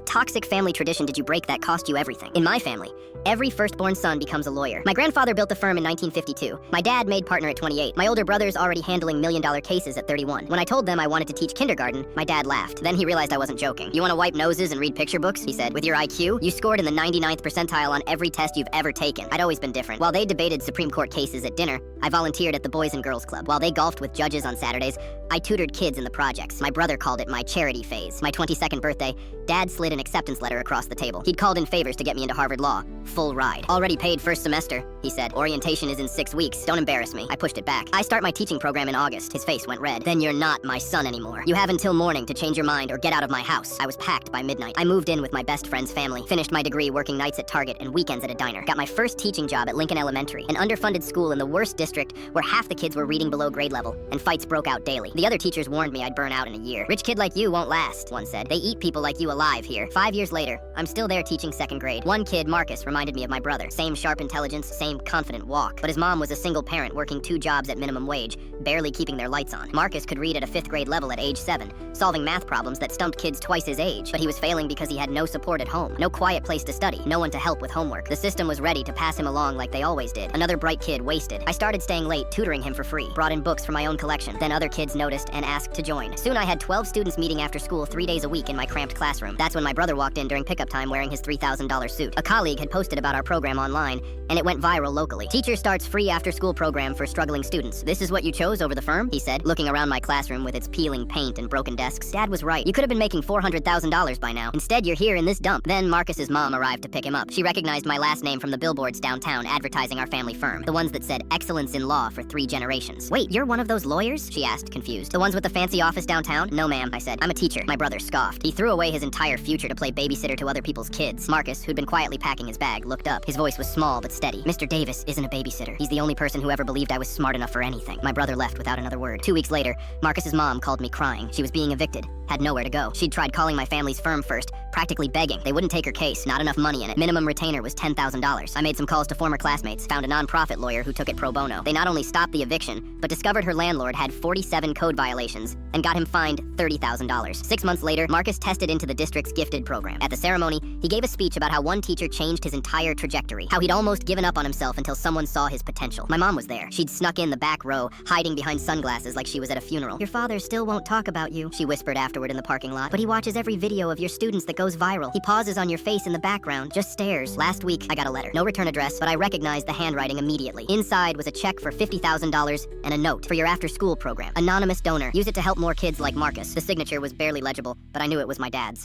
What toxic family tradition did you break that cost you everything? In my family, every firstborn son becomes a lawyer. My grandfather built the firm in 1952. My dad made partner at 28. My older brother's already handling million-dollar cases at 31. When I told them I wanted to teach kindergarten, my dad laughed. Then he realized I wasn't joking. You want to wipe noses and read picture books? He said. With your IQ, you scored in the 99th percentile on every test you've ever taken. I'd always been different. While they debated Supreme Court cases at dinner, I volunteered at the Boys and Girls Club. While they golfed with judges on Saturdays, I tutored kids in the projects. My brother called it my charity phase. My 22nd birthday, Dad slid an acceptance letter across the table. He'd called in favors to get me into Harvard Law. Full ride. Already paid first semester, he said. Orientation is in 6 weeks. Don't embarrass me. I pushed it back. I start my teaching program in August. His face went red. Then you're not my son anymore. You have until morning to change your mind or get out of my house. I was packed by midnight. I moved in with my best friend's family. Finished my degree working nights at Target and weekends at a diner. Got my first teaching job at Lincoln Elementary, an underfunded school in the worst district where half the kids were reading below grade level, and fights broke out daily. The other teachers warned me I'd burn out in a year. Rich kid like you won't last, one said. They eat people like you alive here. 5 years later, I'm still there teaching 2nd grade. One kid, Marcus, reminded me of my brother. Same sharp intelligence, same confident walk. But his mom was a single parent working 2 jobs at minimum wage, barely keeping their lights on. Marcus could read at a 5th grade level at age 7, solving math problems that stumped kids twice his age. But he was failing because he had no support at home, no quiet place to study, no one to help with homework. The system was ready to pass him along like they always did. Another bright kid wasted. I started staying late, tutoring him for free. Brought in books for my own collection. Then other kids noticed and asked to join. Soon I had 12 students meeting after school 3 days a week in my cramped classroom. That's when my brother walked in during pickup time wearing his $3,000 suit. A colleague had posted about our program online, and it went viral locally. Teacher starts free after-school program for struggling students. This is what you chose over the firm? He said, looking around my classroom with its peeling paint and broken desks. Dad was right. You could have been making $400,000 by now. Instead, you're here in this dump. Then Marcus's mom arrived to pick him up. She recognized my last name from the billboards downtown advertising our family firm. The ones that said excellence in law for 3 generations. Wait, you're one of those lawyers? She asked, confused. The ones with the fancy office downtown? No, ma'am, I said. I'm a teacher. My brother scoffed. He threw away his entire future to play babysitter to other people's kids. Marcus, who'd been quietly packing his bag, looked up. His voice was small but steady. Mr. Davis isn't a babysitter. He's the only person who ever believed I was smart enough for anything. My brother left without another word. 2 weeks later, Marcus's mom called me crying. She was being evicted. Had nowhere to go. She'd tried calling my family's firm first, practically begging. They wouldn't take her case, not enough money in it. Minimum retainer was $10,000. I made some calls to former classmates, found a non-profit lawyer who took it pro bono. They not only stopped the eviction, but discovered her landlord had 47 code violations and got him fined $30,000. 6 months later, Marcus tested into the district's gifted program. At the ceremony, he gave a speech about how one teacher changed his entire trajectory, how he'd almost given up on himself until someone saw his potential. My mom was there. She'd snuck in the back row, hiding behind sunglasses like she was at a funeral. Your father still won't talk about you, she whispered afterward in the parking lot, but he watches every video of your students that goes viral. He pauses on your face in the background, just stares. Last week, I got a letter. No return address, but I recognized the handwriting immediately. Inside was a check for $50,000 and a note for your after-school program. Anonymous donor. Use it to help more kids like Marcus. The signature was barely legible, but I knew it was my dad's.